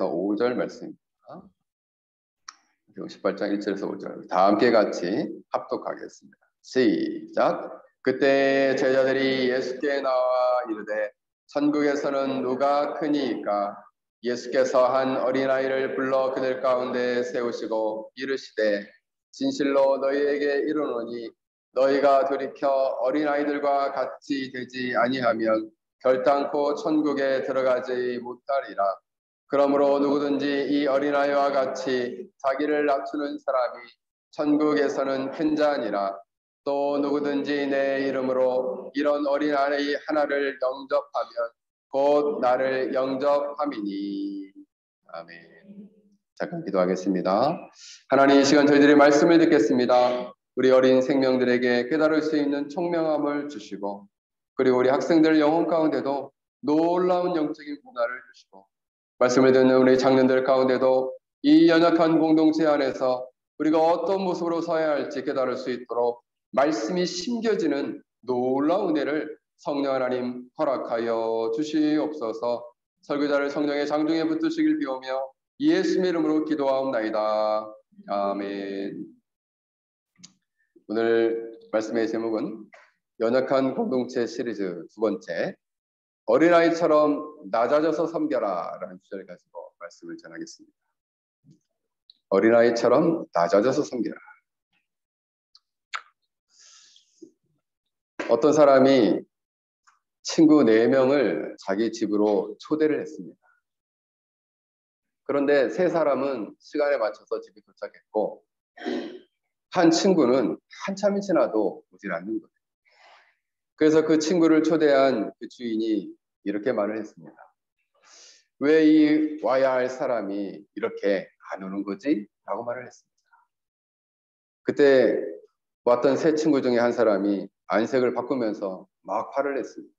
1절에서 5절 말씀입니다. 그리고 18장 1절에서 5절 다 함께 같이 합독하겠습니다. 시작. 그때 제자들이 예수께 나와 이르되 천국에서는 누가 크니이까? 예수께서 한 어린아이를 불러 그들 가운데 세우시고 이르시되 진실로 너희에게 이르노니 너희가 돌이켜 어린아이들과 같이 되지 아니하면 결단코 천국에 들어가지 못하리라. 그러므로 누구든지 이 어린아이와 같이 자기를 낮추는 사람이 천국에서는 큰 자니라. 또 누구든지 내 이름으로 이런 어린아이 하나를 영접하면 곧 나를 영접함이니. 아멘. 잠깐 기도하겠습니다. 하나님, 이 시간 저희들이 말씀을 듣겠습니다. 우리 어린 생명들에게 깨달을 수 있는 총명함을 주시고, 그리고 우리 학생들 영혼 가운데도 놀라운 영적인 변화를 주시고, 말씀을 듣는 우리 장년들 가운데도 이 연약한 공동체 안에서 우리가 어떤 모습으로 서야 할지 깨달을 수 있도록 말씀이 심겨지는 놀라운 은혜를 성령 하나님 허락하여 주시옵소서. 설교자를 성령의 장중에 붙드시길 비우며 예수님의 이름으로 기도하옵나이다. 아멘. 오늘 말씀의 제목은 연약한 공동체 시리즈 두 번째, 어린아이처럼 낮아져서 섬겨라 라는 주제를 가지고 말씀을 전하겠습니다. 어린아이처럼 낮아져서 섬겨라. 어떤 사람이 친구 4명을 자기 집으로 초대를 했습니다. 그런데 3사람은 시간에 맞춰서 집에 도착했고, 한 친구는 한참이 지나도 오질 않는 거예요. 그래서 그 친구를 초대한 그 주인이 이렇게 말을 했습니다. 왜 이 와야 할 사람이 이렇게 안 오는 거지? 라고 말을 했습니다. 그때 왔던 3 친구 중에 한 사람이 안색을 바꾸면서 막 화를 냈습니다.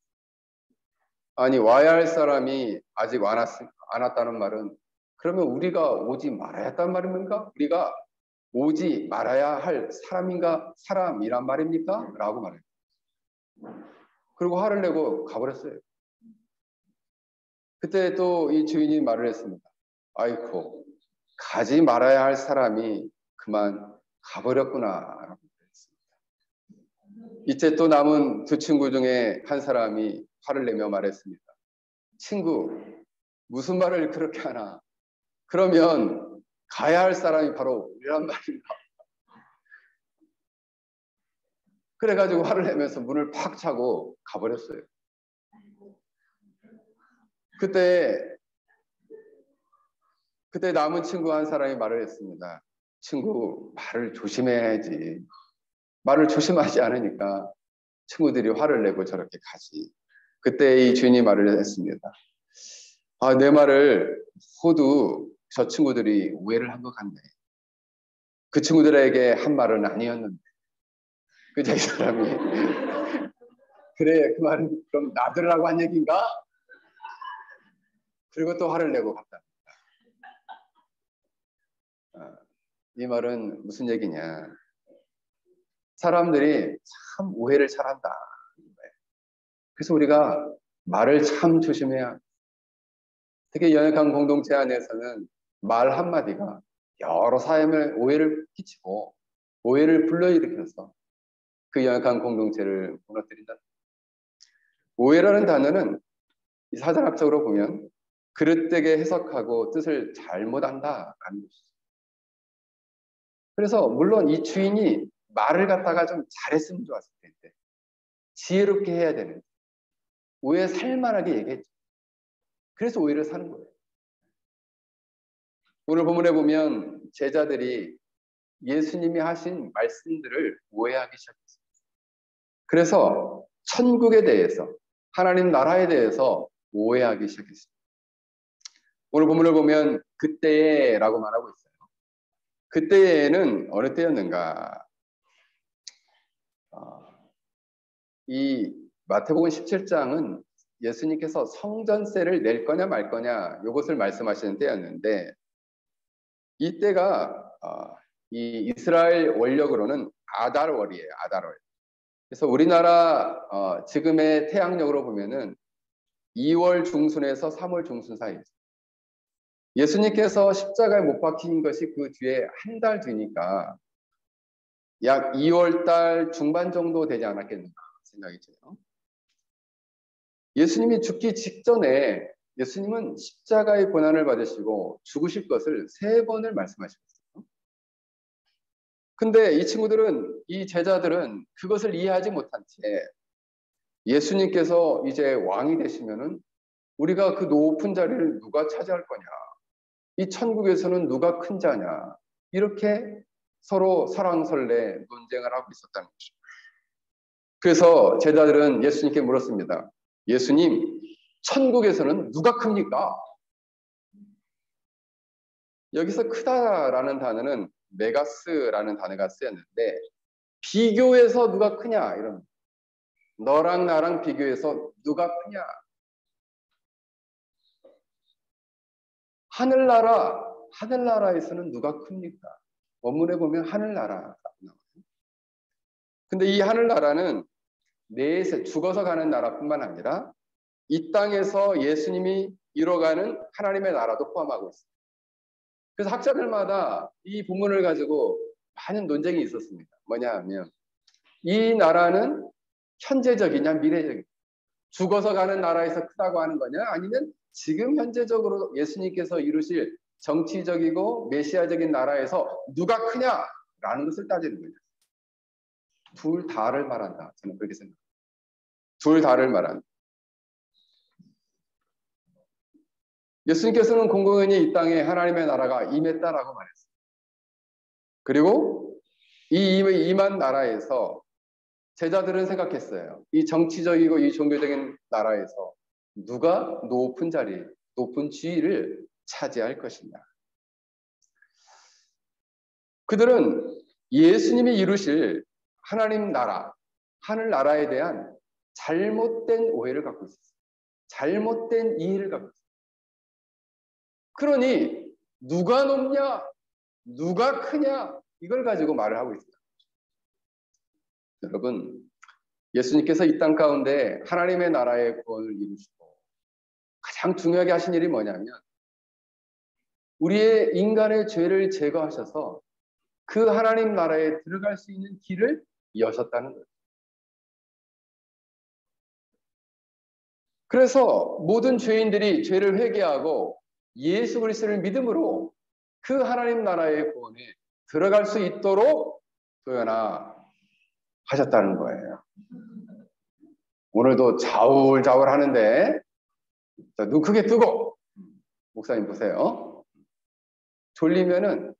아니, 와야 할 사람이 아직 안 왔다는 말은 그러면 우리가 오지 말아야 했단 말입니까? 우리가 오지 말아야 할 사람이란 말입니까? 라고 말했어요. 그리고 화를 내고 가버렸어요. 그때 또 이 주인이 말을 했습니다. 아이고, 가지 말아야 할 사람이 그만 가버렸구나 라고 했습니다. 이제 또 남은 2 친구 중에 한 사람이 화를 내며 말했습니다. 친구, 무슨 말을 그렇게 하나? 그러면 가야 할 사람이 바로 우리란 말인가? 그래가지고 화를 내면서 문을 팍 차고 가버렸어요. 그때 남은 친구 한 사람이 말을 했습니다. 친구, 말을 조심해야지. 말을 조심하지 않으니까 친구들이 화를 내고 저렇게 가지. 그때 이 주인이 말을 했습니다. 아, 내 말을 모두 저 친구들이 오해를 한 것 같네. 그 친구들에게 한 말은 아니었는데. 그저 이 사람이 그래, 그 말은 그럼 놔두라고 한 얘기인가? 그리고 또 화를 내고 갔다. 이 말은 무슨 얘기냐? 사람들이 참 오해를 잘한다. 그래서 우리가 말을 참 조심해야. 특히 연약한 공동체 안에서는 말 한마디가 여러 사람의 오해를 끼치고 오해를 불러일으켜서 그 연약한 공동체를 무너뜨린다. 오해라는 단어는 이 사전학적으로 보면 그릇되게 해석하고 뜻을 잘못한다라는 것이죠. 그래서 물론 이 주인이 말을 갖다가 좀 잘했으면 좋았을 텐데 지혜롭게 해야 되는데 오해 살만하게 얘기했죠. 그래서 오해를 사는 거예요. 오늘 본문에 보면 제자들이 예수님이 하신 말씀들을 오해하기 시작했습니다. 그래서 천국에 대해서, 하나님 나라에 대해서 오해하기 시작했습니다. 오늘 본문을 보면 그때라고 말하고 있어요. 그때는 어느 때였는가? 이 마태복음 17장은 예수님께서 성전세를 낼 거냐 말 거냐 이것을 말씀하시는 때였는데, 이때가 이 이스라엘 원력으로는 아달월이에요. 아달월. 그래서 우리나라 지금의 태양력으로 보면은 2월 중순에서 3월 중순 사이에 예수님께서 십자가에 못 박힌 것이 그 뒤에 한 달 뒤니까 약 2월 달 중반 정도 되지 않았겠는가 생각이 들어요. 예수님이 죽기 직전에 예수님은 십자가의 고난을 받으시고 죽으실 것을 3번을 말씀하셨어요. 근데 이 친구들은, 이 제자들은 그것을 이해하지 못한 채 예수님께서 이제 왕이 되시면은 우리가 그 높은 자리를 누가 차지할 거냐, 이 천국에서는 누가 큰 자냐, 이렇게 서로 설왕설래 논쟁을 하고 있었다는 것입니다. 그래서 제자들은 예수님께 물었습니다. 예수님, 천국에서는 누가 큽니까? 여기서 크다라는 단어는 메가스라는 단어가 쓰였는데, 비교해서 누가 크냐, 이런, 너랑 나랑 비교해서 누가 크냐. 하늘나라에서는 누가 큽니까? 원문에 보면 하늘나라라고 나와요. 근데 이 하늘나라는 내세 죽어서 가는 나라뿐만 아니라 이 땅에서 예수님이 이뤄가는 하나님의 나라도 포함하고 있습니다. 그래서 학자들마다 이 본문을 가지고 많은 논쟁이 있었습니다. 뭐냐 하면 이 나라는 현재적이냐 미래적이냐, 죽어서 가는 나라에서 크다고 하는 거냐, 아니면 지금 현재적으로 예수님께서 이루실 정치적이고 메시아적인 나라에서 누가 크냐라는 것을 따지는 거예요. 둘 다를 말한다. 저는 그렇게 생각합니다. 둘 다를 말한다. 예수님께서는 공공연히 이 땅에 하나님의 나라가 임했다라고 말했어요. 그리고 이 임한 나라에서 제자들은 생각했어요. 이 정치적이고 이 종교적인 나라에서 누가 높은 자리, 높은 지위를 차지할 것이냐. 그들은 예수님이 이루실 하나님 나라, 하늘나라에 대한 잘못된 오해를 갖고 있었어요. 잘못된 이해를 갖고 있어요. 그러니 누가 높냐, 누가 크냐, 이걸 가지고 말을 하고 있습니다. 여러분, 예수님께서 이 땅 가운데 하나님의 나라의 구원을 이루시고 가장 중요하게 하신 일이 뭐냐면 우리의 인간의 죄를 제거하셔서 그 하나님 나라에 들어갈 수 있는 길을 여셨다는 거예요. 그래서 모든 죄인들이 죄를 회개하고 예수 그리스도를 믿음으로 그 하나님 나라의 구원에 들어갈 수 있도록 도연하셨다는 거예요. 오늘도 자울자울 하는데 눈 크게 뜨고, 목사님 보세요. 졸리면은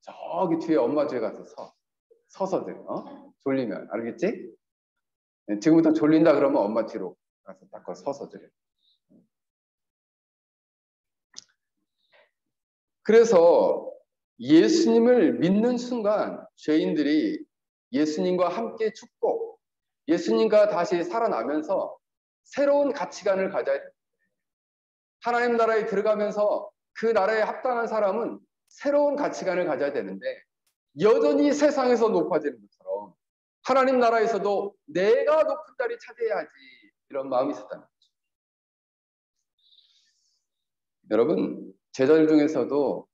저기 뒤에 엄마 뒤에 가서 서서 들어. 졸리면, 알겠지? 지금부터 졸린다 그러면 엄마 뒤로 가서 딱 서서 들어. 그래서 예수님을 믿는 순간 죄인들이 예수님과 함께 죽고 예수님과 다시 살아나면서 새로운 가치관을 가져야 됩니다. 하나님 나라에 들어가면서 그 나라에 합당한 사람은 새로운 가치관을 가져야 되는데 여전히 세상에서 높아지는 것처럼 하나님 나라에서도 내가 높은 자리 차지해야지, 이런 마음이 있었다는 거죠. 여러분, 제자들 중에서도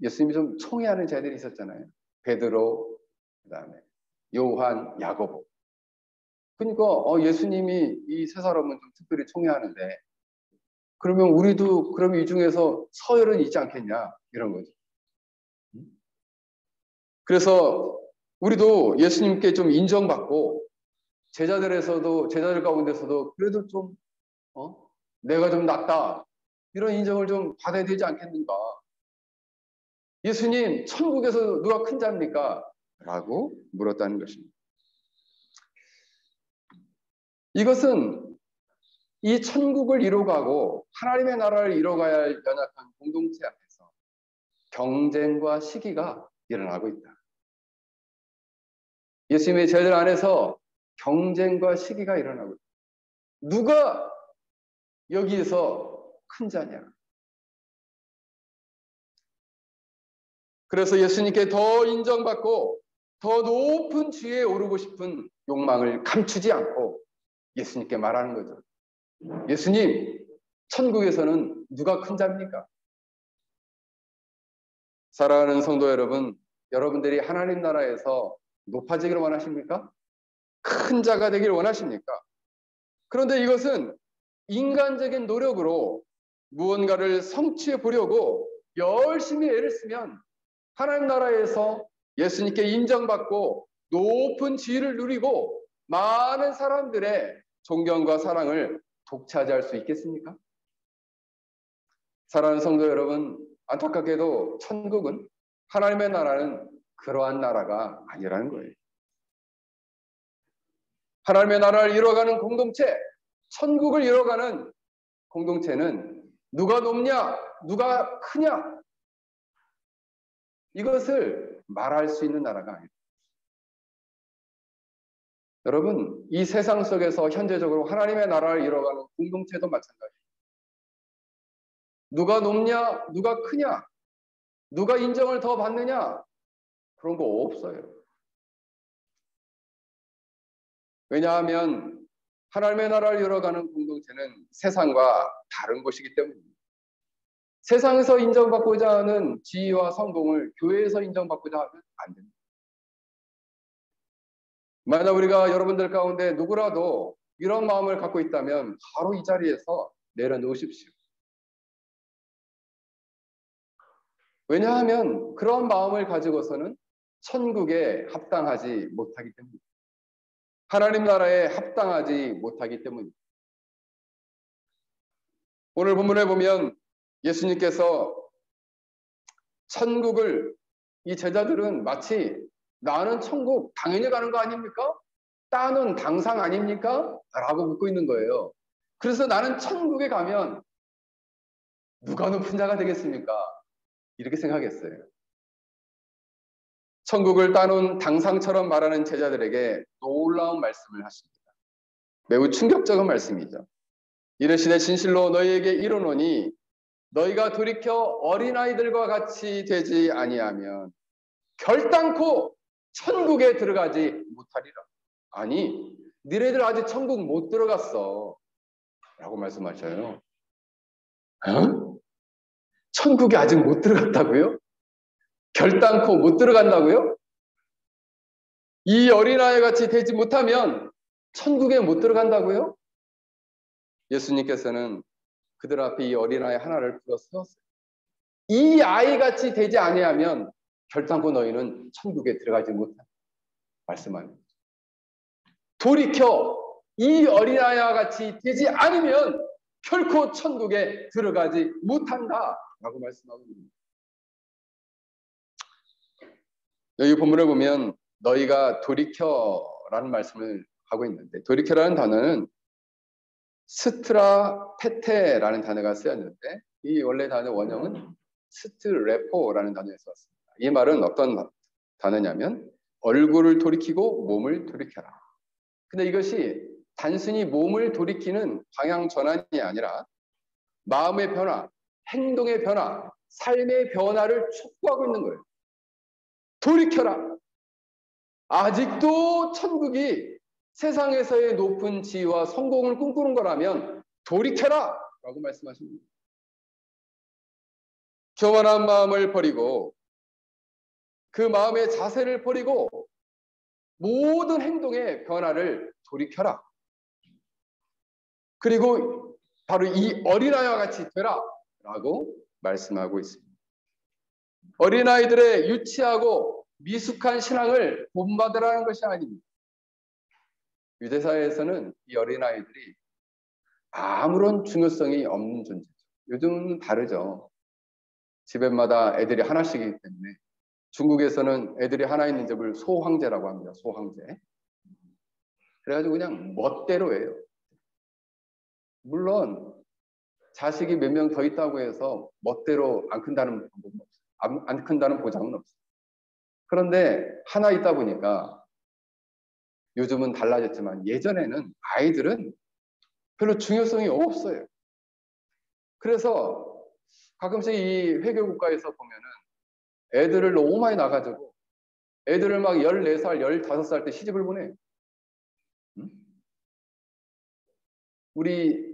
예수님이 좀 총애하는 자들이 있었잖아요. 베드로, 그다음에 요한, 야고보. 그러니까 예수님이 이 세 사람은 좀 특별히 총애하는데 그러면 우리도 그럼 이 중에서 서열은 있지 않겠냐, 이런 거죠. 그래서 우리도 예수님께 좀 인정받고 제자들 가운데서도 그래도 좀 내가 좀 낫다, 이런 인정을 좀 받아야 되지 않겠는가. 예수님, 천국에서 누가 큰 자입니까? 라고 물었다는 것입니다. 이것은 이 천국을 이뤄가고 하나님의 나라를 이뤄가야 할 연약한 공동체 앞에서 경쟁과 시기가 일어나고 있다. 예수님의 제자들 안에서 경쟁과 시기가 일어나고 있다. 누가 여기에서 큰 자냐? 그래서 예수님께 더 인정받고 더 높은 지위에 오르고 싶은 욕망을 감추지 않고 예수님께 말하는 거죠. 예수님, 천국에서는 누가 큰 자입니까? 사랑하는 성도 여러분, 여러분들이 하나님 나라에서 높아지기를 원하십니까? 큰 자가 되기를 원하십니까? 그런데 이것은 인간적인 노력으로 무언가를 성취해 보려고 열심히 애를 쓰면 하나님 나라에서 예수님께 인정받고 높은 지위를 누리고 많은 사람들의 존경과 사랑을 독차지할 수 있겠습니까? 사랑하는 성도 여러분, 안타깝게도 천국은, 하나님의 나라는 그러한 나라가 아니라는 거예요. 하나님의 나라를 이뤄가는 공동체, 천국을 이뤄가는 공동체는 누가 높냐, 누가 크냐, 이것을 말할 수 있는 나라가 아니다. 여러분, 이 세상 속에서 현재적으로 하나님의 나라를 이뤄가는 공동체도 마찬가지예요. 누가 높냐, 누가 크냐, 누가 인정을 더 받느냐, 그런 거 없어요. 왜냐하면 하나님의 나라를 이뤄가는 공동체는 세상과 다른 것이기 때문입니다. 세상에서 인정받고자 하는 지위와 성공을 교회에서 인정받고자 하면 안 됩니다. 만약 우리가 여러분들 가운데 누구라도 이런 마음을 갖고 있다면 바로 이 자리에서 내려놓으십시오. 왜냐하면 그런 마음을 가지고서는 천국에 합당하지 못하기 때문입니다. 하나님 나라에 합당하지 못하기 때문입니다. 오늘 본문에 보면 예수님께서 천국을, 이 제자들은 마치 나는 천국 당연히 가는 거 아닙니까? 따는 당상 아닙니까? 라고 묻고 있는 거예요. 그래서 나는 천국에 가면 누가 높은 자가 되겠습니까? 이렇게 생각했어요. 천국을 따놓은 당상처럼 말하는 제자들에게 놀라운 말씀을 하십니다. 매우 충격적인 말씀이죠. 이르시되 진실로 너희에게 이르노니 너희가 돌이켜 어린아이들과 같이 되지 아니하면 결단코 천국에 들어가지 못하리라. 아니, 너희들 아직 천국 못 들어갔어 라고 말씀하셔요. 어? 천국에 아직 못 들어갔다고요? 결단코 못 들어간다고요? 이 어린아이 같이 되지 못하면 천국에 못 들어간다고요? 예수님께서는 그들 앞에 이 어린아이 하나를 불러 세웠어요. 이 아이같이 되지 아니하면 결단코 너희는 천국에 들어가지 못한다 말씀합니다. 돌이켜 이 어린아이와 같이 되지 않으면 결코 천국에 들어가지 못한다 라고 말씀하고 있습니다. 여기 본문을 보면 너희가 돌이켜라는 말씀을 하고 있는데, 돌이켜라는 단어는 스트라 테테라는 단어가 쓰였는데, 이 원래 단어 원형은 스트레포라는 단어에서 왔습니다. 이 말은 어떤 단어냐면 얼굴을 돌이키고 몸을 돌이켜라. 근데 이것이 단순히 몸을 돌이키는 방향 전환이 아니라 마음의 변화, 행동의 변화, 삶의 변화를 촉구하고 있는 거예요. 돌이켜라. 아직도 천국이 세상에서의 높은 지위와 성공을 꿈꾸는 거라면 돌이켜라 라고 말씀하십니다. 교만한 마음을 버리고 그 마음의 자세를 버리고 모든 행동의 변화를 돌이켜라. 그리고 바로 이 어린아이와 같이 되라 라고 말씀하고 있습니다. 어린아이들의 유치하고 미숙한 신앙을 본받으라는 것이 아닙니다. 유대사회에서는 이 어린아이들이 아무런 중요성이 없는 존재죠. 요즘은 다르죠. 집에마다 애들이 하나씩이기 때문에 중국에서는 애들이 하나 있는 집을 소황제라고 합니다. 소황제. 그래가지고 그냥 멋대로 해요. 물론 자식이 몇 명 더 있다고 해서 멋대로 안 큰다는 방법은 없어요. 안 큰다는 보장은 없어요. 그런데 하나 있다 보니까 요즘은 달라졌지만 예전에는 아이들은 별로 중요성이 없어요. 그래서 가끔씩 이 회교 국가에서 보면은 애들을 너무 많이 낳아가지고 애들을 막 14살, 15살 때 시집을 보내요. 응? 우리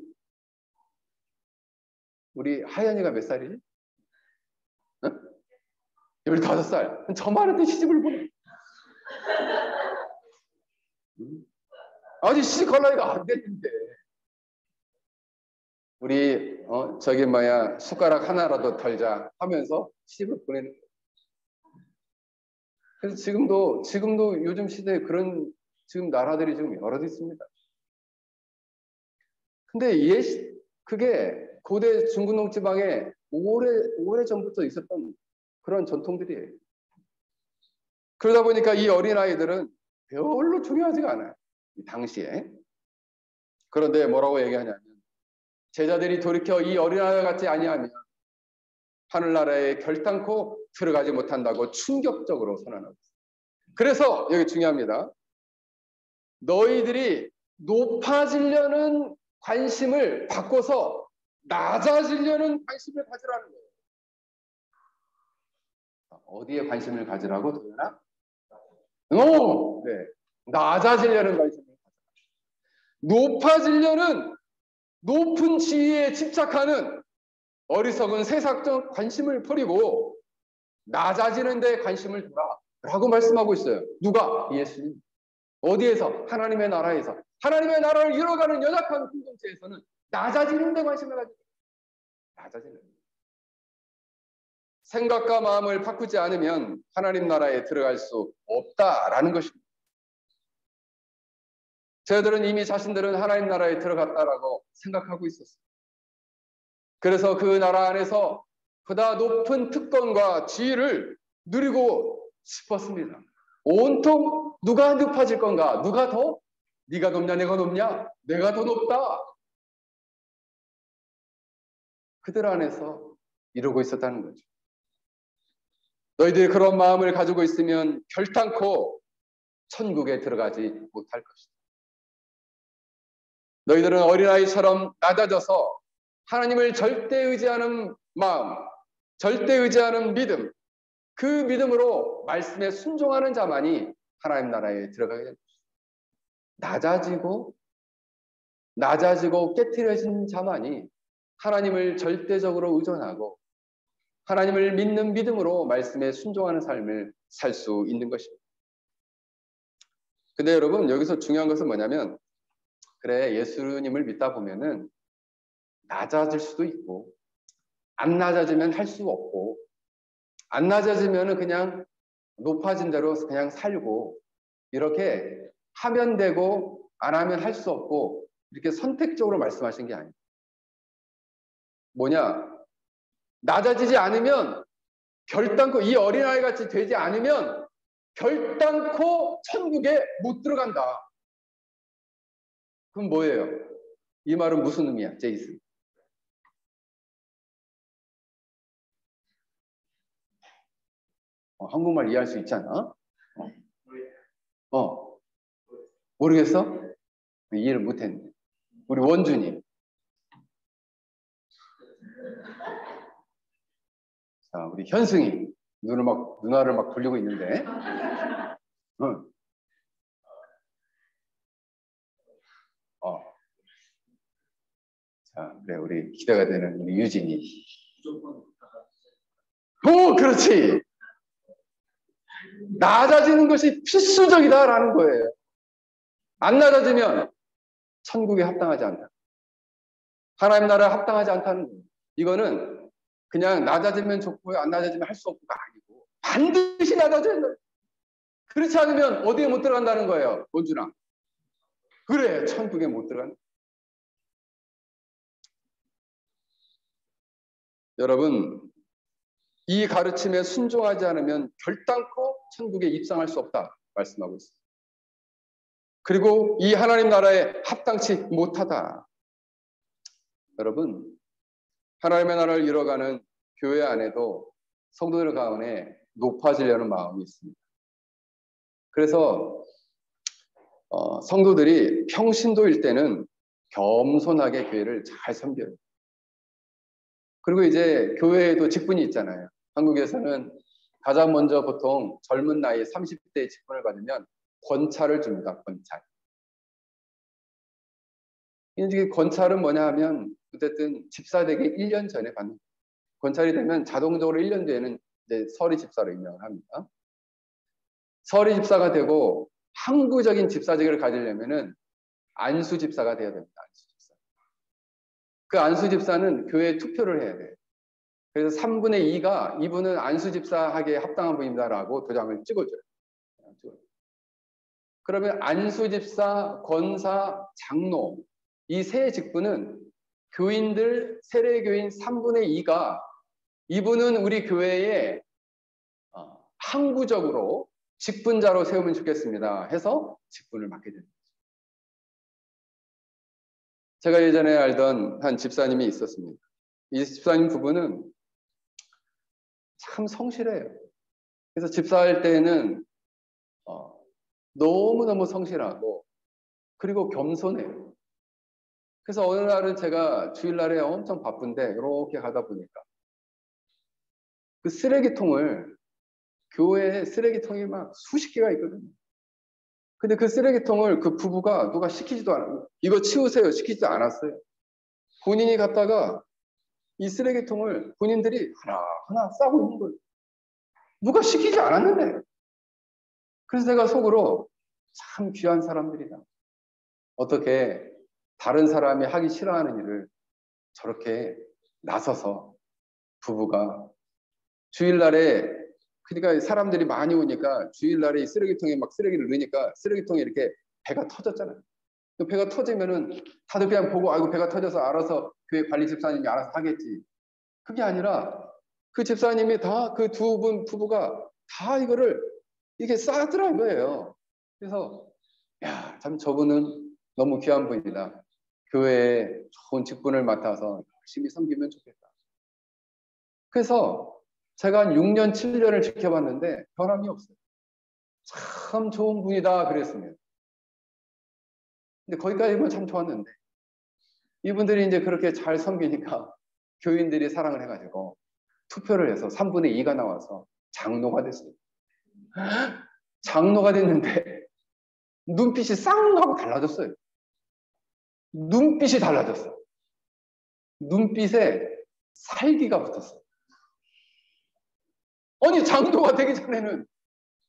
하연이가 몇 살이지? 응? 15살. 저 많은데 시집을 보내. 아직 시집 갈 나이가 안 됐는데. 우리 저기 뭐야 숟가락 하나라도 덜자 하면서 시집을 보내는 거예요. 그래서 지금도 요즘 시대에 그런 지금 나라들이 좀 여러 개 있습니다. 근데 그게 고대 중근동 지방에 오래 전부터 있었던 그런 전통들이에요. 그러다 보니까 이 어린아이들은 별로 중요하지가 않아요. 이 당시에. 그런데 뭐라고 얘기하냐면 제자들이 돌이켜 이 어린아이와 같지 아니하면 하늘나라에 결단코 들어가지 못한다고 충격적으로 선언하고 있어요. 그래서 여기 중요합니다. 너희들이 높아지려는 관심을 바꿔서 낮아지려는 관심을 가지라는 거예요. 어디에 관심을 가지라고 도연아? 네. 낮아지려는 관심을 가지라. 높아지려는 높은 지위에 집착하는 어리석은 세상적 관심을 버리고 낮아지는 데 관심을 두라 라고 말씀하고 있어요. 누가? 예수님. 어디에서? 하나님의 나라에서. 하나님의 나라를 이뤄가는 연약한 공동체에서는 낮아지는 데 관심을 가지고 낮아지는 생각과 마음을 바꾸지 않으면 하나님 나라에 들어갈 수 없다라는 것입니다. 저희들은 이미 자신들은 하나님 나라에 들어갔다라고 생각하고 있었어요. 그래서 그 나라 안에서 보다 높은 특권과 지위를 누리고 싶었습니다. 온통 누가 높아질 건가? 누가 더? 네가 높냐 내가 높냐? 내가 더 높다. 그들 안에서 이루고 있었다는 거죠. 너희들이 그런 마음을 가지고 있으면 결단코 천국에 들어가지 못할 것이다. 너희들은 어린아이처럼 낮아져서 하나님을 절대 의지하는 마음, 절대 의지하는 믿음, 그 믿음으로 말씀에 순종하는 자만이 하나님 나라에 들어가게 됩니다. 낮아지고 깨트려진 자만이 하나님을 절대적으로 의존하고 하나님을 믿는 믿음으로 말씀에 순종하는 삶을 살 수 있는 것입니다. 근데 여러분 여기서 중요한 것은 뭐냐면 그래 예수님을 믿다 보면은 낮아질 수도 있고 안 낮아지면 할 수 없고 안 낮아지면은 그냥 높아진 대로 그냥 살고 이렇게 하면 되고 안 하면 할 수 없고 이렇게 선택적으로 말씀하신 게 아니에요. 뭐냐? 낮아지지 않으면 결단코 이 어린아이 같이 되지 않으면 결단코 천국에 못 들어간다. 그럼 뭐예요? 이 말은 무슨 의미야, 제이슨? 한국말 이해할 수 있잖아. 모르겠어? 이해를 못했네. 우리 원준이. 자, 우리 현승이 누나를 막 불리고 있는데. 자, 그래 우리 기대가 되는 우리 유진이. 그렇지. 낮아지는 것이 필수적이다라는 거예요. 안 낮아지면 천국에 합당하지 않다. 하나님 나라에 합당하지 않다는 거예요. 이거는 그냥 낮아지면 좋고요. 안 낮아지면 할 수 없고가 아니고 반드시 낮아져야 된다. 그렇지 않으면 어디에 못 들어간다는 거예요. 원준아. 그래. 천국에 못 들어간다. 여러분 이 가르침에 순종하지 않으면 결단코 천국에 입성할 수 없다 말씀하고 있습니다. 그리고 이 하나님 나라에 합당치 못하다. 여러분 하나님의 나라를 이뤄가는 교회 안에도 성도들 가운데 높아지려는 마음이 있습니다. 그래서 성도들이 평신도일 때는 겸손하게 교회를 잘 섬겨요. 그리고 이제 교회에도 직분이 있잖아요. 한국에서는 가장 먼저 보통 젊은 나이 30대에 직분을 받으면 권차를 줍니다. 권차. 이 권차는 뭐냐 하면 어쨌든 집사되기 1년 전에 받는 권찰이 되면 자동적으로 1년 뒤에는 이제 서리 집사로 임명을 합니다. 서리 집사가 되고 항구적인 집사직을 가지려면은 안수 집사가 되어야 됩니다. 안수 집사. 그 안수 집사는 교회에 투표를 해야 돼요. 그래서 3분의 2가 이분은 안수 집사하기에 합당한 분입니다라고 도장을 찍어줘요. 그러면 안수 집사, 권사, 장로 이 세 직분은 교인들 세례교인 3분의 2가 이분은 우리 교회에 항구적으로 직분자로 세우면 좋겠습니다 해서 직분을 맡게 됩니다. 제가 예전에 알던 한 집사님이 있었습니다. 이 집사님 부부는 참 성실해요. 그래서 집사할 때는 너무너무 성실하고 그리고 겸손해요. 그래서 어느 날은 제가 주일날에 엄청 바쁜데 이렇게 가다 보니까 그 쓰레기통을 교회에 쓰레기통이 막 수십 개가 있거든요. 근데 그 쓰레기통을 그 부부가 누가 시키지도 않고 이거 치우세요 시키지도 않았어요. 본인이 갔다가 이 쓰레기통을 본인들이 하나하나 싸고 있는 거예요. 누가 시키지 않았는데. 그래서 제가 속으로 참 귀한 사람들이다. 어떻게 다른 사람이 하기 싫어하는 일을 저렇게 나서서 부부가 주일날에 그러니까 사람들이 많이 오니까 주일날에 쓰레기통에 막 쓰레기를 넣으니까 쓰레기통에 이렇게 배가 터졌잖아요. 그 배가 터지면은 다들 그냥 보고 아이고 배가 터져서 알아서 교회 관리 집사님이 알아서 하겠지. 그게 아니라 그 집사님이 다 그 두 분 부부가 다 이거를 이게 싸더라 이거예요. 그래서 야, 참 저분은 너무 귀한 분이다. 교회에 좋은 직분을 맡아서 열심히 섬기면 좋겠다. 그래서 제가 한 6년, 7년을 지켜봤는데 변함이 없어요. 참 좋은 분이다 그랬습니다. 근데 거기까지는 참 좋았는데 이분들이 이제 그렇게 잘 섬기니까 교인들이 사랑을 해가지고 투표를 해서 3분의 2가 나와서 장로가 됐어요. 장로가 됐는데 눈빛이 쌍 하고 달라졌어요. 눈빛이 달라졌어요. 눈빛에 살기가 붙었어요. 아니 장로가 되기 전에는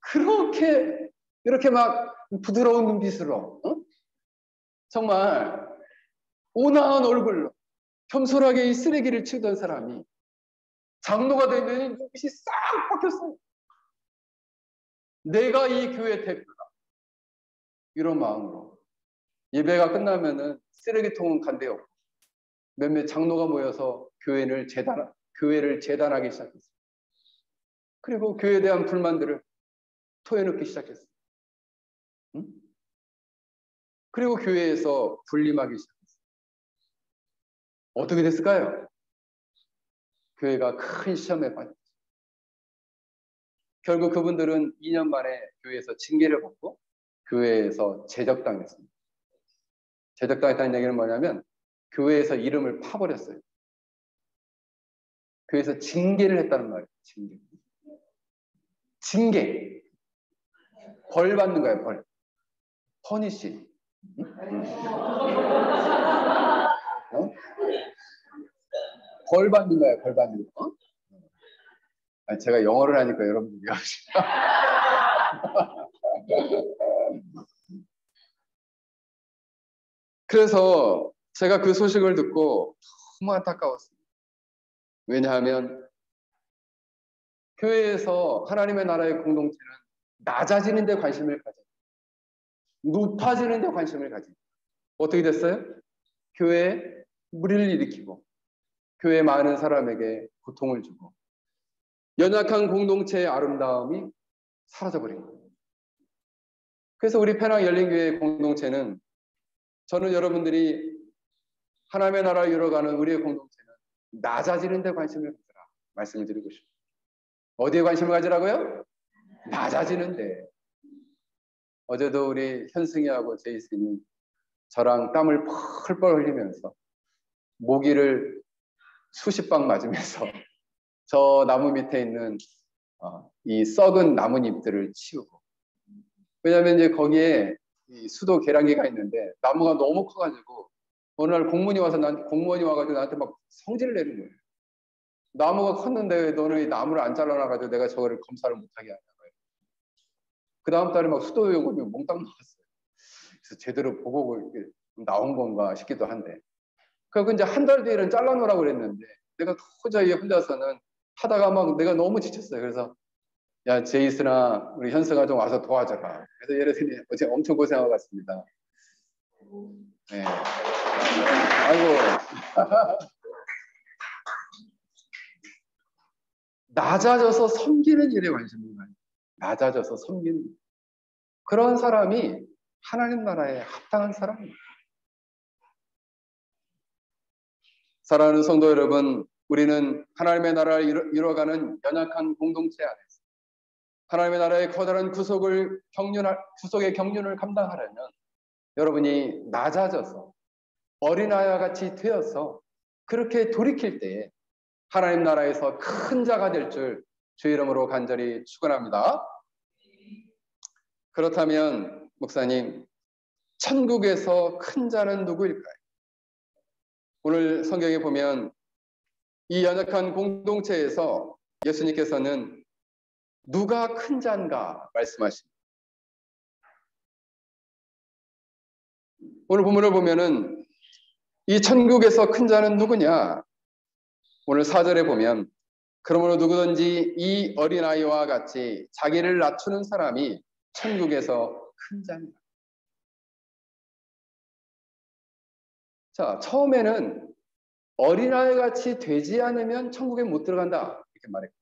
그렇게 이렇게 막 부드러운 눈빛으로 정말 온화한 얼굴로 겸손하게 이 쓰레기를 치우던 사람이 장로가 되면 눈빛이 싹 바뀌었어요. 내가 이 교회 대표다. 이런 마음으로 예배가 끝나면은 쓰레기통은 간 데 없고 몇몇 장로가 모여서 교회를 재단하기 시작했어요. 그리고 교회에 대한 불만들을 토해놓기 시작했어요. 응? 그리고 교회에서 분림하기 시작했어요. 어떻게 됐을까요? 교회가 큰 시험에 빠졌어요. 결국 그분들은 2년 만에 교회에서 징계를 받고 교회에서 제적당했습니다. 제적당했다는 얘기는 뭐냐면 교회에서 이름을 파버렸어요. 교회에서 징계를 했다는 말이에요. 징계. 벌 받는 거예요. 벌. 퍼니시. 어? 벌 받는 거예요. 벌 받는 거. 아니, 제가 영어를 하니까 여러분들이 하시죠. 그래서 제가 그 소식을 듣고 너무 안타까웠습니다. 왜냐하면 교회에서 하나님의 나라의 공동체는 낮아지는 데 관심을 가지고 높아지는 데 관심을 가지고 어떻게 됐어요? 교회에 무리를 일으키고 교회 많은 사람에게 고통을 주고 연약한 공동체의 아름다움이 사라져버린 거예요. 그래서 우리 페낭 열린교회 공동체는 저는 여러분들이 하나님의 나라를 이뤄가는 우리의 공동체는 낮아지는 데 관심을 가져라 말씀을 드리고 싶습니다. 어디에 관심을 가지라고요? 낮아지는 데. 어제도 우리 현승이하고 제이슨이 저랑 땀을 펄펄 흘리면서 모기를 수십 방 맞으면서 저 나무 밑에 있는 이 썩은 나뭇잎들을 치우고 왜냐하면 이제 거기에 이 수도 계량기가 있는데 나무가 너무 커가지고 어느 날 공무원이 와가지고 나한테 막 성질을 내는 거예요. 나무가 컸는데 왜 너는 이 나무를 안 잘라놔가지고 내가 저거를 검사를 못하게 하냐. 그 다음 달에 막 수도 요금이 몽땅 나왔어요. 그래서 제대로 보고 이렇게 나온 건가 싶기도 한데. 그래서 이제 한 달 뒤에는 잘라놓으라고 그랬는데 내가 도저히 혼자서는 하다가 막 내가 너무 지쳤어요. 그래서 야, 제이스나 우리 현수가 좀 와서 도와줘라. 그래서 얘네들이 어제 엄청 고생하고 갔습니다. 네. 아이고. 낮아져서 섬기는 일에 관심이 많아요. 낮아져서 섬기는 일. 그런 사람이 하나님 나라에 합당한 사람입니다. 사랑하는 성도 여러분, 우리는 하나님의 나라를 이뤄가는 연약한 공동체 안에서 하나님의 나라의 커다란 구속의 경륜을 감당하려면 여러분이 낮아져서 어린아이와 같이 되어서 그렇게 돌이킬 때에 하나님 나라에서 큰 자가 될 줄 주의 이름으로 간절히 축원합니다. 그렇다면 목사님, 천국에서 큰 자는 누구일까요? 오늘 성경에 보면 이 연약한 공동체에서 예수님께서는 누가 큰 자인가 말씀하십니다. 오늘 본문을 보면은 이 천국에서 큰 자는 누구냐? 오늘 4절에 보면 그러므로 누구든지 이 어린아이와 같이 자기를 낮추는 사람이 천국에서 큰 자입니다. 자, 처음에는 어린아이 같이 되지 않으면 천국에 못 들어간다 이렇게 말했고,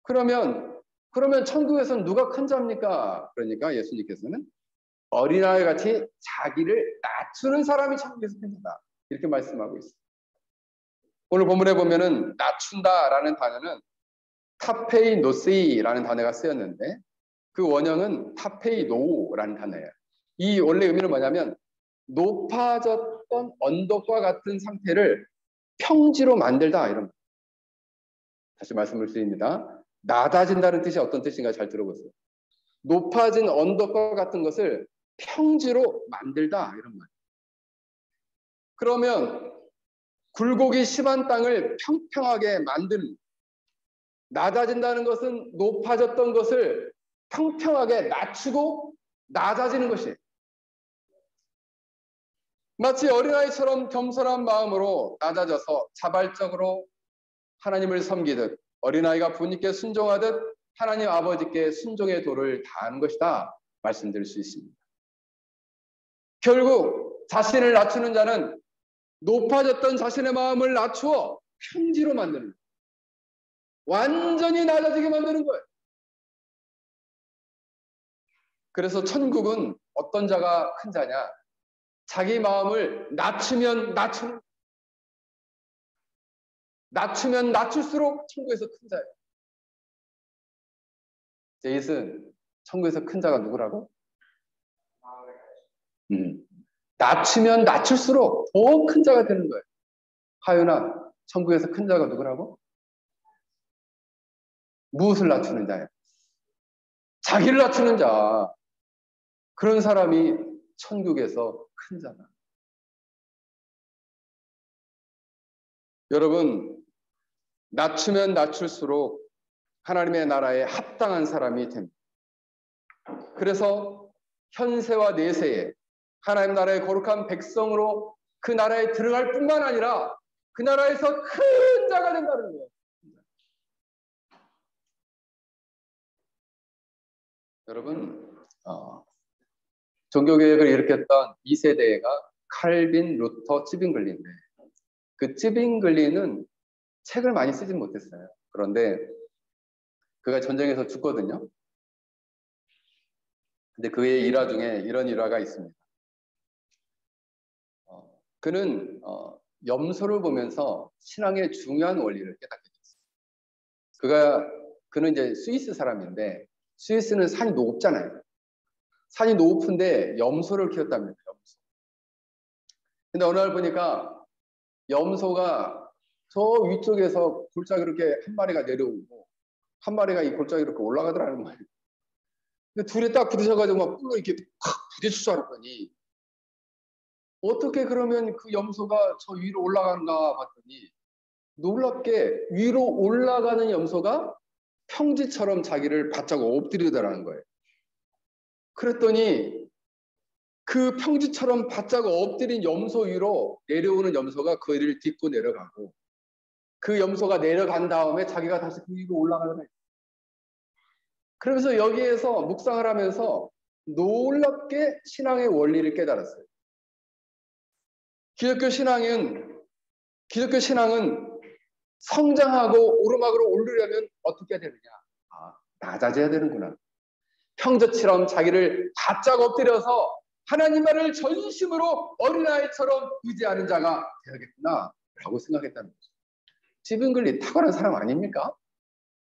그러면 천국에서는 누가 큰 자입니까? 그러니까 예수님께서는 어린아이 같이 자기를 낮추는 사람이 천국에서 큰 자다 이렇게 말씀하고 있어요. 오늘 본문에 보면은 낮춘다라는 단어는 타페이노스이라는 단어가 쓰였는데 그 원형은 타페이노라는 단어예요. 이 원래 의미는 뭐냐면 높아졌던 언덕과 같은 상태를 평지로 만들다 이런. 다시 말씀을 드립니다. 낮아진다는 뜻이 어떤 뜻인가 잘 들어보세요. 높아진 언덕과 같은 것을 평지로 만들다 이런 말. 그러면 굴곡이 심한 땅을 평평하게 만든, 낮아진다는 것은 높아졌던 것을 평평하게 낮추고 낮아지는 것이에요. 마치 어린아이처럼 겸손한 마음으로 낮아져서 자발적으로 하나님을 섬기듯 어린아이가 부모님께 순종하듯 하나님 아버지께 순종의 도를 다하는 것이다 말씀드릴 수 있습니다. 결국 자신을 낮추는 자는 높아졌던 자신의 마음을 낮추어 평지로 만드는 거예요. 완전히 낮아지게 만드는 거예요. 그래서 천국은 어떤 자가 큰 자냐? 자기 마음을 낮추면 낮출수록 천국에서 큰 자예요. 제이슨, 천국에서 큰 자가 누구라고? 낮추면 낮출수록 더 큰 자가 되는 거예요. 하윤아, 천국에서 큰 자가 누구라고? 무엇을 낮추는 자예요? 자기를 낮추는 자. 그런 사람이 천국에서 큰 자다. 여러분, 낮추면 낮출수록 하나님의 나라에 합당한 사람이 됩니다. 그래서 현세와 내세에 하나님 나라의 거룩한 백성으로 그 나라에 들어갈 뿐만 아니라 그 나라에서 큰 자가 된다는 거예요. 여러분, 종교개혁을 일으켰던 2세대가 칼빈, 루터, 찌빙글리인데 그 찌빙글리는 책을 많이 쓰진 못했어요. 그런데 그가 전쟁에서 죽거든요. 근데 그의 일화 중에 이런 일화가 있습니다. 그는 염소를 보면서 신앙의 중요한 원리를 깨닫게 됐어요. 그는 이제 스위스 사람인데 스위스는 산이 높잖아요. 산이 높은데 염소를 키웠답니다. 염소. 근데 어느 날 보니까 염소가 저 위쪽에서 골짜기 이렇게 한 마리가 내려오고 한 마리가 이 골짜기 이렇게 올라가더라는 거예요. 근데 둘이 딱 부딪혀가지고 막 뿔로 이렇게 팍 부딪힐 줄 알았더니 어떻게 그러면 그 염소가 저 위로 올라간가 봤더니 놀랍게 위로 올라가는 염소가 평지처럼 자기를 바짝 엎드리더라는 거예요. 그랬더니 그 평지처럼 바짝 엎드린 염소 위로 내려오는 염소가 그 일을 딛고 내려가고, 그 염소가 내려간 다음에 자기가 다시 그 위로 올라가는 거예요. 그러면서 여기에서 묵상을 하면서 놀랍게 신앙의 원리를 깨달았어요. 기독교 신앙은 성장하고 오르막으로 오르려면 어떻게 해야 되느냐? 낮아져야 되는구나. 평저처럼 자기를 바짝 엎드려서 하나님 말을 전심으로 어린아이처럼 의지하는 자가 되야겠구나 라고 생각했다는 거죠. 스티븐 글리 탁월한 사람 아닙니까?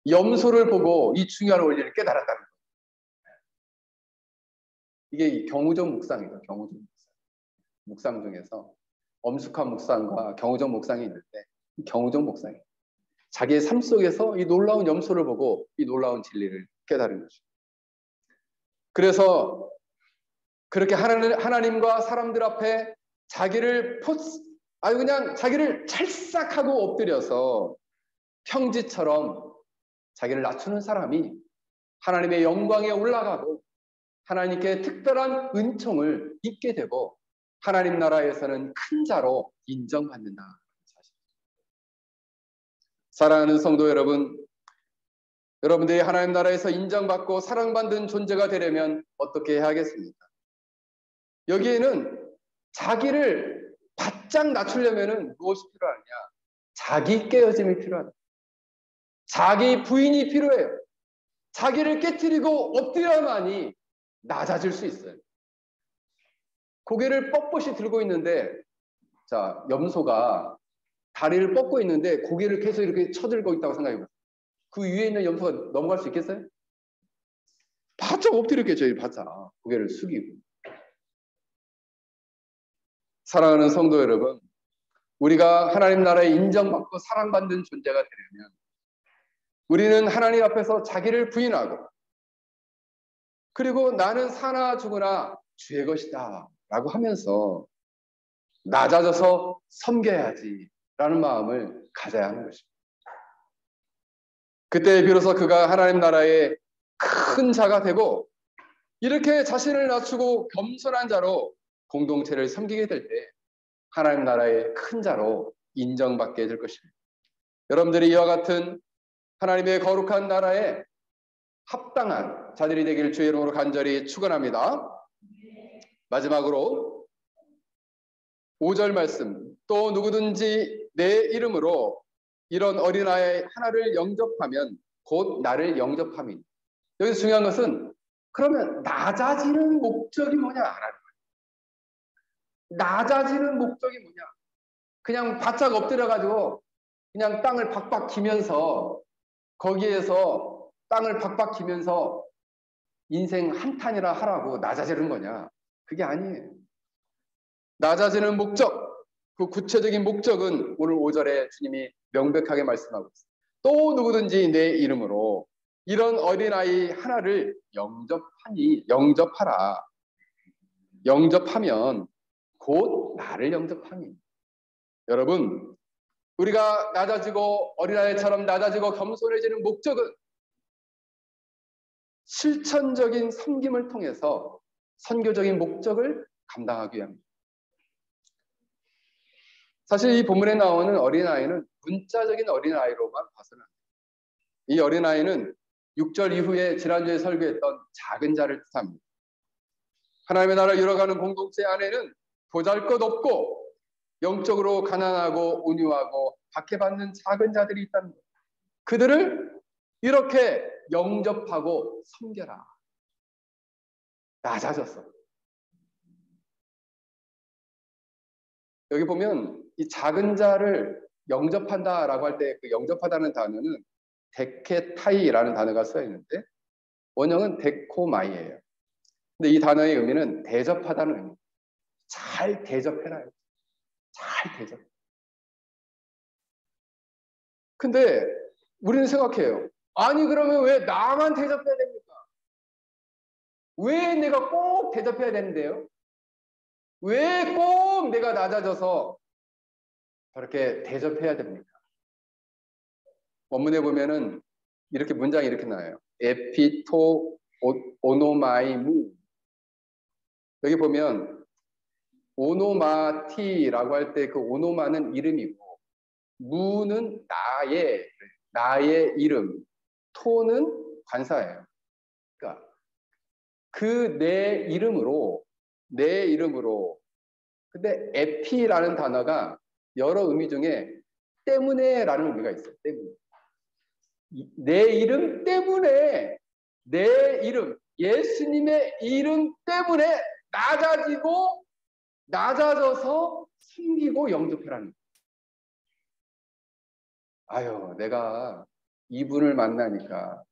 염소를 보고 이 중요한 원리를 깨달았다는 거예요. 이게 경우적 묵상이죠. 경우적 묵상 중에서 엄숙한 묵상과 경우적 묵상이 있는데, 이 경우적 묵상이에요. 자기의 삶 속에서 이 놀라운 염소를 보고 이 놀라운 진리를 깨달은 거죠. 그래서 그렇게 하나님과 사람들 앞에 그냥 자기를 찰싹하고 엎드려서 평지처럼 자기를 낮추는 사람이 하나님의 영광에 올라가고 하나님께 특별한 은총을 입게 되고 하나님 나라에서는 큰 자로 인정받는다. 사랑하는 성도 여러분, 여러분들이 하나님 나라에서 인정받고 사랑받는 존재가 되려면 어떻게 해야 하겠습니까? 여기에는 자기를 바짝 낮추려면 무엇이 필요하냐? 자기 깨어짐이 필요하다. 자기 부인이 필요해요. 자기를 깨트리고 엎드려야만이 낮아질 수 있어요. 고개를 뻣뻣이 들고 있는데, 자, 염소가 다리를 뻗고 있는데 고개를 계속 이렇게 쳐들고 있다고 생각해보세요. 그 위에 있는 염소가 넘어갈 수 있겠어요? 바짝 엎드렸겠죠. 바짝 고개를 숙이고. 사랑하는 성도 여러분, 우리가 하나님 나라에 인정받고 사랑받는 존재가 되려면 우리는 하나님 앞에서 자기를 부인하고, 그리고 나는 사나 죽으나 주의 것이다 라고 하면서 낮아져서 섬겨야지 라는 마음을 가져야 하는 것입니다. 그때 비로소 그가 하나님 나라의 큰 자가 되고, 이렇게 자신을 낮추고 겸손한 자로 공동체를 섬기게 될 때 하나님 나라의 큰 자로 인정받게 될 것입니다. 여러분들이 이와 같은 하나님의 거룩한 나라에 합당한 자들이 되기를 주의 이름으로 간절히 축원합니다. 마지막으로 5절 말씀, 또 누구든지 내 이름으로 이런 어린아이 하나를 영접하면 곧 나를 영접함이니. 여기서 중요한 것은, 그러면 낮아지는 목적이 뭐냐 알아야 돼요. 낮아지는 목적이 뭐냐? 그냥 바짝 엎드려가지고 그냥 땅을 박박 기면서, 거기에서 땅을 박박 기면서 인생 한탄이라 하라고 낮아지는 거냐? 그게 아니에요. 낮아지는 목적, 그 구체적인 목적은 오늘 5절에 주님이 명백하게 말씀하고 있습니다. 또 누구든지 내 이름으로 이런 어린아이 하나를 영접하라. 영접하면 곧 나를 영접하니. 여러분, 우리가 낮아지고 어린아이처럼 낮아지고 겸손해지는 목적은 실천적인 섬김을 통해서 선교적인 목적을 감당하기 위함입니다. 사실 이 본문에 나오는 어린아이는 문자적인 어린아이로만 봐서는 안 돼요. 이 어린아이는 6절 이후에 지난주에 설교했던 작은 자를 뜻합니다. 하나님의 나라를 이뤄가는 공동체 안에는 보잘것없고 영적으로 가난하고 온유하고 박해받는 작은 자들이 있다는 거예요. 그들을 이렇게 영접하고 섬겨라. 낮아졌어. 여기 보면 이 작은 자를 영접한다라고 할 때 그 영접하다는 단어는 데케타이라는 단어가 써 있는데 원형은 데코마이예요. 근데 이 단어의 의미는 대접하다는 의미입니다. 잘 대접해라. 잘 대접. 근데 우리는 생각해요. 아니 그러면 왜 나만 대접해야 됩니까? 왜 내가 꼭 대접해야 되는데요? 왜 꼭 내가 낮아져서 저렇게 대접해야 됩니까? 원문에 보면은 이렇게 문장이 이렇게 나와요. 에피토 오노마이무. 여기 보면 오노마티라고 할 때 그 오노마는 이름이고 무는 나의 이름, 토는 관사예요. 그러니까 그 내 이름으로 근데 에피라는 단어가 여러 의미 중에 때문에라는 의미가 있어요. 때문에. 내 이름 때문에 내 이름 예수님의 이름 때문에 낮아져서 섬기고 영접하라는 거예요. 아유, 내가 이분을 만나니까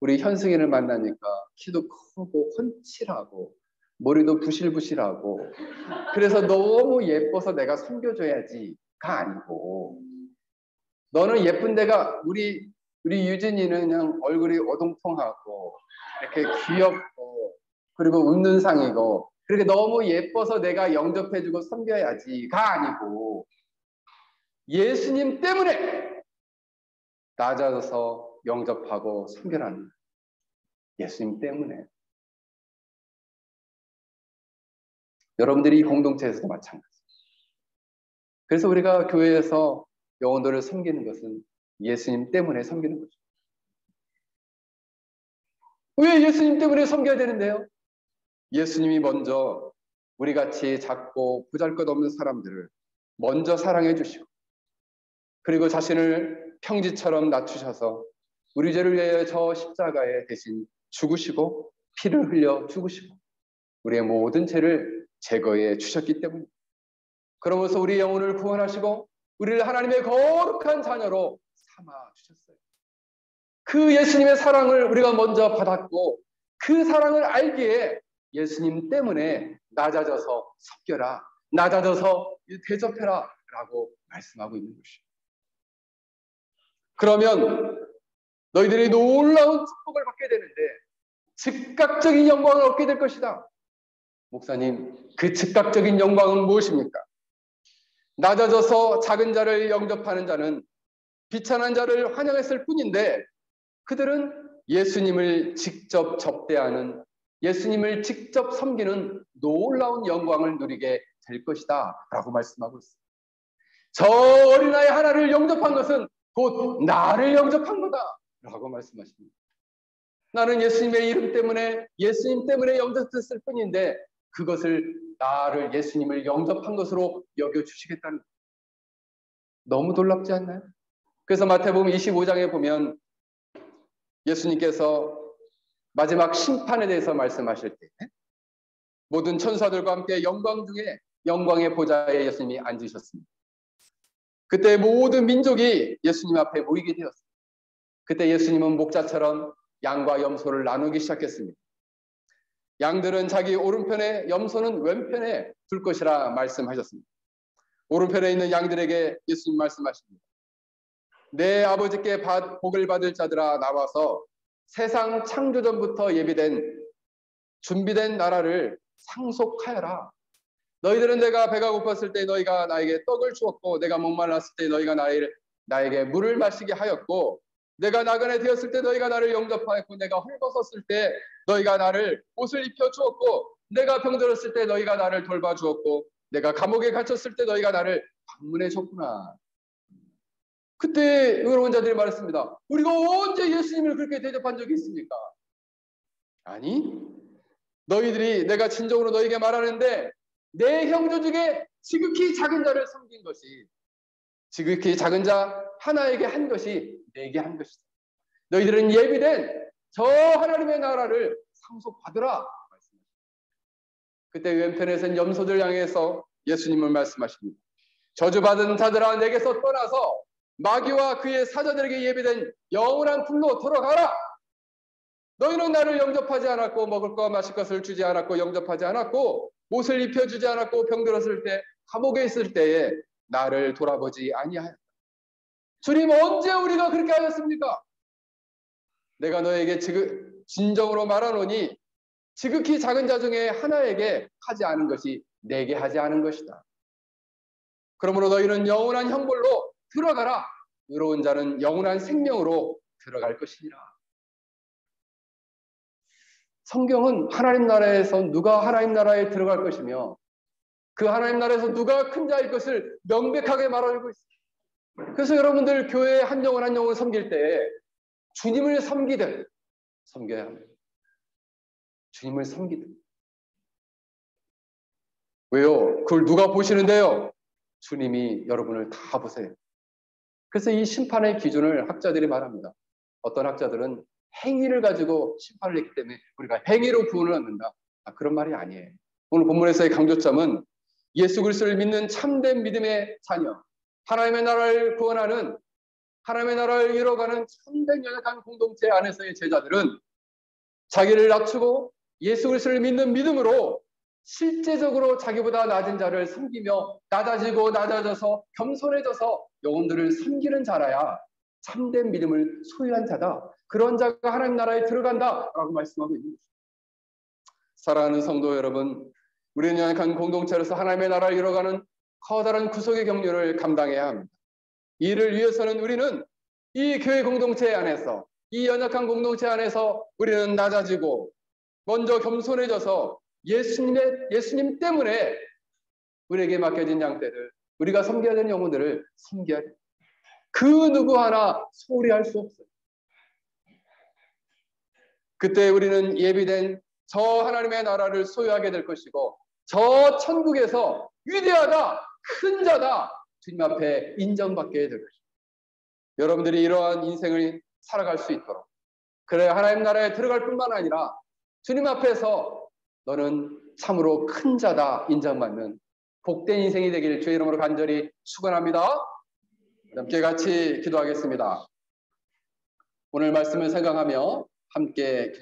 우리 현승이를 만나니까 키도 크고 훤칠하고 머리도 부실부실하고 그래서 너무 예뻐서 내가 섬겨줘야지가 아니고 너는 예쁜 데가 우리 유진이는 그냥 얼굴이 오동통하고 이렇게 귀엽고 그리고 웃는 상이고 그렇게 너무 예뻐서 내가 영접해주고 섬겨야지가 아니고 예수님 때문에 낮아져서 영접하고 섬겨라는 거예요. 예수님 때문에. 여러분들이 이 공동체에서도 마찬가지예요. 그래서 우리가 교회에서 영혼들을 섬기는 것은 예수님 때문에 섬기는 거죠. 왜 예수님 때문에 섬겨야 되는데요? 예수님이 먼저 우리같이 작고 보잘것없는 사람들을 먼저 사랑해 주시고 그리고 자신을 평지처럼 낮추셔서 우리 죄를 위하여 저 십자가에 대신 죽으시고 피를 흘려 죽으시고 우리의 모든 죄를 제거해 주셨기 때문에 그러면서 우리 영혼을 구원하시고 우리를 하나님의 거룩한 자녀로 삼아 주셨어요. 그 예수님의 사랑을 우리가 먼저 받았고 그 사랑을 알기에 예수님 때문에 낮아져서 섬겨라, 낮아져서 대접해라 라고 말씀하고 있는 것이죠. 그러면 너희들이 놀라운 축복을 받게 되는데 즉각적인 영광을 얻게 될 것이다. 목사님, 그 즉각적인 영광은 무엇입니까? 낮아져서 작은 자를 영접하는 자는 비천한 자를 환영했을 뿐인데 그들은 예수님을 직접 접대하는 예수님을 직접 섬기는 놀라운 영광을 누리게 될 것이다 라고 말씀하고 있습니다. 저 어린아이 하나를 영접한 것은 곧 나를 영접한 거다 라고 말씀하십니다. 나는 예수님의 이름 때문에 예수님 때문에 영접했을 뿐인데 그것을 나를 예수님을 영접한 것으로 여겨주시겠다는 거예요. 너무 놀랍지 않나요? 그래서 마태복음 25장에 보면 예수님께서 마지막 심판에 대해서 말씀하실 때 모든 천사들과 함께 영광 중에 영광의 보좌에 예수님이 앉으셨습니다. 그때 모든 민족이 예수님 앞에 모이게 되었습니다. 그때 예수님은 목자처럼 양과 염소를 나누기 시작했습니다. 양들은 자기 오른편에 염소는 왼편에 둘 것이라 말씀하셨습니다. 오른편에 있는 양들에게 예수님 말씀하십니다. 내 아버지께 복을 받을 자들아 나와서 세상 창조 전부터 준비된 나라를 상속하여라. 너희들은 내가 배가 고팠을 때 너희가 나에게 떡을 주었고 내가 목말랐을 때 너희가 나에게 물을 마시게 하였고 내가 나그네 되었을 때 너희가 나를 영접하였고 내가 헐벗었을 때 너희가 나를 옷을 입혀 주었고 내가 병들었을 때 너희가 나를 돌봐 주었고 내가 감옥에 갇혔을 때 너희가 나를 방문해 줬구나. 그때 의로운 자들이 말했습니다. 우리가 언제 예수님을 그렇게 대접한 적이 있습니까? 아니, 너희들이 내가 진정으로 너희에게 말하는데 내 형제 중에 지극히 작은 자를 섬긴 것이 지극히 작은 자 하나에게 한 것이 내게 한 것이다. 너희들은 예비된 저 하나님의 나라를 상속받으라. 그때 왼편에서는 염소들 향해서 예수님을 말씀하십니다. 저주받은 자들아 내게서 떠나서 마귀와 그의 사자들에게 예비된 영원한 불로 돌아가라. 너희는 나를 영접하지 않았고 먹을 것 마실 것을 주지 않았고 영접하지 않았고 옷을 입혀주지 않았고 병들었을 때 감옥에 있을 때에 나를 돌아보지 아니하였다. 주님 언제 우리가 그렇게 하였습니까? 내가 너에게 진정으로 말하노니 지극히 작은 자 중에 하나에게 하지 않은 것이 내게 하지 않은 것이다. 그러므로 너희는 영원한 형벌로 들어가라. 의로운 자는 영원한 생명으로 들어갈 것이니라. 성경은 하나님 나라에서 누가 하나님 나라에 들어갈 것이며 그 하나님 나라에서 누가 큰 자일 것을 명백하게 말하고 있습니다. 그래서 여러분들 교회에 한 영혼 한 영혼 섬길 때 주님을 섬기듯 섬겨야 합니다. 주님을 섬기듯. 왜요? 그걸 누가 보시는데요? 주님이 여러분을 다 보세요. 그래서 이 심판의 기준을 학자들이 말합니다. 어떤 학자들은 행위를 가지고 심판을 했기 때문에 우리가 행위로 구원을 얻는다. 그런 말이 아니에요. 오늘 본문에서의 강조점은 예수 그리스도를 믿는 참된 믿음의 자녀, 하나님의 나라를 구원하는, 하나님의 나라를 이뤄가는 참된 연약한 공동체 안에서의 제자들은 자기를 낮추고 예수 그리스도를 믿는 믿음으로 실제적으로 자기보다 낮은 자를 섬기며 낮아지고 낮아져서 겸손해져서 영혼들을 섬기는 자라야 참된 믿음을 소유한 자다. 그런 자가 하나님 나라에 들어간다라고 말씀하고 있는 것입니다. 사랑하는 성도 여러분, 우리는 연약한 공동체로서 하나님의 나라를 이뤄가는 커다란 구속의 경륜을 감당해야 합니다. 이를 위해서는 우리는 이 교회 공동체 안에서, 이 연약한 공동체 안에서 우리는 낮아지고 먼저 겸손해져서 예수님 때문에 우리에게 맡겨진 양떼들, 우리가 섬겨야 되는 영혼들을 섬겨야 됩니다. 그 누구 하나 소홀히 할 수 없어요. 그때 우리는 예비된 저 하나님의 나라를 소유하게 될 것이고 저 천국에서 위대하다, 큰 자다 주님 앞에 인정받게 될 것입니다. 여러분들이 이러한 인생을 살아갈 수 있도록, 그래야 하나님 나라에 들어갈 뿐만 아니라 주님 앞에서 너는 참으로 큰 자다 인정받는 복된 인생이 되기를 주의 이름으로 간절히 축원합니다. 함께 같이 기도하겠습니다. 오늘 말씀을 생각하며 함께